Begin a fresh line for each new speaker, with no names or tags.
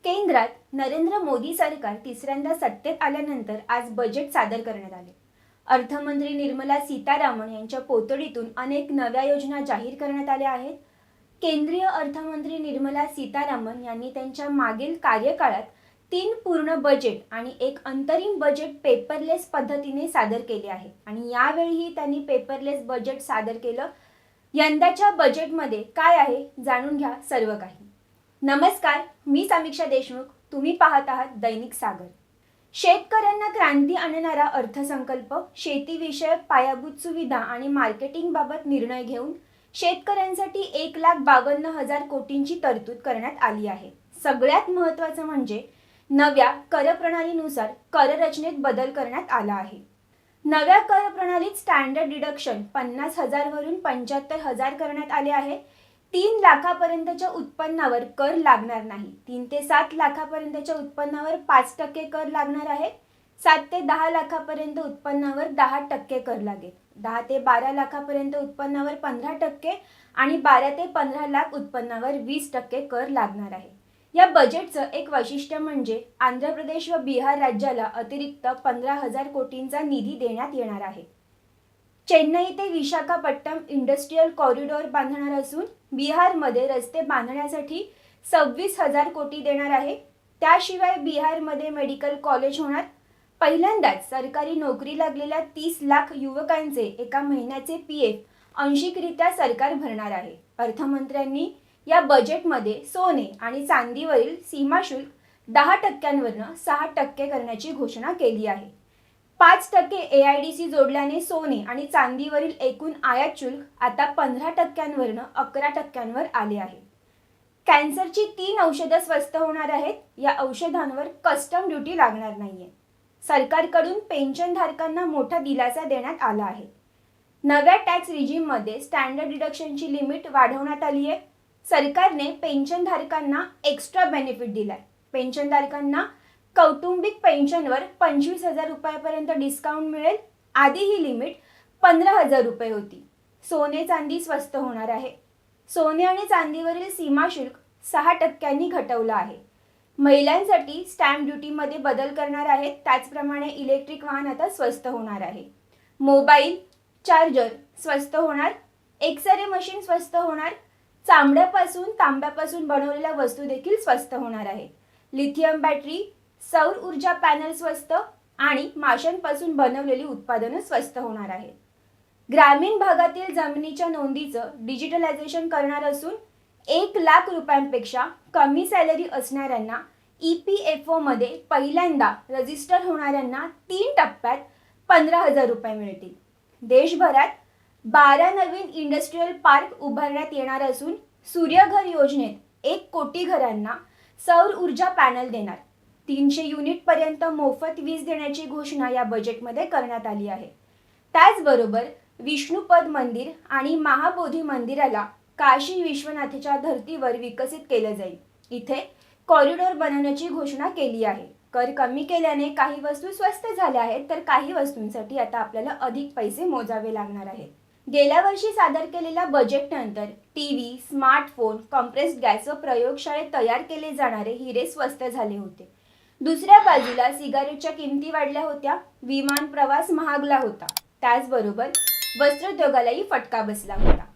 केंद्रात नरेंद्र मोदी सरकार तिसऱ्यांदा सत्तेत आल्यानंतर आज बजेट सादर करण्यात आले। अर्थमंत्री निर्मला सीतारामन यांच्या पोतडीतून अनेक नव्या योजना जाहीर करण्यात आल्या आहेत। केंद्रीय अर्थमंत्री निर्मला सीतारामन यांनी त्यांच्या मागील कार्यकाळात 3 पूर्ण बजेट आणि एक अंतरिम बजेट पेपरलेस पद्धतीने सादर केले आहे आणि यावेळीही त्यांनी पेपरलेस बजेट सादर केलं। यंदाच्या बजेटमध्ये काय आहे जाणून घ्या सर्व काही। नमस्कार, मी समीक्षा देशमुख, तुम्ही पाहत आहात दैनिक सागर। शेतकऱ्यांना क्रांती आणणारा अर्थसंकल्प, शेतीविषयक पायाभूत सुविधा आणि मार्केटिंग बाबत निर्णय घेऊन शेतकऱ्यांसाठी 1,52,000 कोटींची तरतूद करण्यात आली आहे। सगळ्यात महत्त्वाचं म्हणजे नव्या कर प्रणालीनुसार कर रचनेत बदल करण्यात आला आहे। नव्या कर प्रणालीत स्टँडर्ड डिडक्शन 50,000 वरून 75,000 करण्यात आले आहे। 3 लाखापर्यंतच्या उत्पन्नावर कर लागणार नाही। 3 ते 7 लाखापर्यंतच्या उत्पन्नावर 5% कर लागणार आहे। 7 ते 10 लाखापर्यंत उत्पन्नावर 10% कर लागेल। 10 ते 12 लाखापर्यंत उत्पन्नावर 15% आणि 12 ते 15 लाख उत्पन्नावर 20% कर लागणार आहे। या बजेटचं एक वैशिष्ट्य म्हणजे आंध्र प्रदेश व बिहार राज्याला अतिरिक्त 15,000 कोटींचा निधी देण्यात येणार आहे। चेन्नई ते विशाखापट्टणम इंडस्ट्रियल कॉरिडॉर बांधणार असून बिहारमध्ये रस्ते बांधण्यासाठी 26,000 कोटी देणार आहे। त्याशिवाय बिहारमध्ये मेडिकल कॉलेज होणार। पहिल्यांदाच सरकारी नोकरी लागलेल्या 30 लाख युवकांचे एका महिन्याचे पीएफ आंशिकरित्या सरकार भरणार आहे। अर्थमंत्र्यांनी या बजेटमध्ये सोने आणि चांदीवरील सीमाशुल्क 10%वरून 6% करण्याची घोषणा केली आहे। 5% AIDC जोडल्याने सोने आणि चांदीवरील एकूण आयात शुल्क आता 15%वरून 11%वर आले आहे। कॅन्सरची 3 औषधं स्वस्त होणार आहेत। या औषधांवर कस्टम ड्युटी लागणार नाहीये। सरकारकडून पेन्शनधारकांना मोठा दिलासा देण्यात आला आहे। नव्या टॅक्स रिजीममध्ये स्टँडर्ड डिडक्शनची लिमिट वाढवण्यात आली आहे। सरकारने पेन्शनधारकांना एक्स्ट्रा बेनिफिट दिलाय। पेन्शनधारकांना कौटुंबिक पेन्शनवर 25,000 रुपयापर्यंत डिस्काउंट मिळेल। आधी ही लिमिट 15,000 रुपये होती। सोने चांदी स्वस्त होणार आहे। सोने आणि चांदीवरील सीमाशुल्क 6%नी घटवलं आहे। महिलांसाठी स्टॅम्प ड्युटीमध्ये बदल करणार आहेत। त्याचप्रमाणे इलेक्ट्रिक वाहन आता स्वस्त होणार आहे। मोबाईल चार्जर स्वस्त होणार। एक्सरे मशीन स्वस्त होणार। चामड्यापासून तांब्यापासून बनवलेल्या वस्तू देखील स्वस्त होणार आहे। लिथियम बॅटरी, सौर ऊर्जा पॅनल स्वस्त आणि माशांपासून बनवलेली उत्पादनं स्वस्त होणार आहेत। ग्रामीण भागातील जमिनीच्या नोंदीचं डिजिटलायझेशन करणार असून 1 लाख रुपयांपेक्षा कमी सॅलरी असणाऱ्यांना EPFO मध्ये पहिल्यांदा रजिस्टर होणाऱ्यांना 3 टप्प्यात 15,000 रुपये मिळतील। देशभरात 12 नवीन इंडस्ट्रियल पार्क उभारण्यात येणार असून सूर्यघर योजनेत 1 कोटी घरांना सौर ऊर्जा पॅनल देणार। 300 युनिटपर्यंत मोफत वीज देण्याची घोषणा या बजेटमध्ये करण्यात आली आहे। त्याचबरोबर विष्णुपद मंदिर आणि महाबोधी मंदिराला काशी विश्वनाथच्या धर्तीवर विकसित केलं जाईल। इथे कॉरिडॉर बनवण्याची घोषणा केली आहे। कर कमी केल्याने काही वस्तू स्वस्त झाल्या आहेत, तर काही वस्तूंसाठी आता आपल्याला अधिक पैसे मोजावे लागणार आहेत। गेल्या वर्षी सादर केलेल्या बजेटनंतर टीव्ही, स्मार्टफोन, कॉम्प्रेस्ड गॅस व प्रयोगशाळेत तयार केले जाणारे हिरे स्वस्त झाले होते। दुसऱ्या बाजूला सिगारेटच्या किमती वाढल्या होत्या। विमान प्रवास महागला होता। त्याचबरोबर वस्त्रोद्योगालाही फटका बसला होता।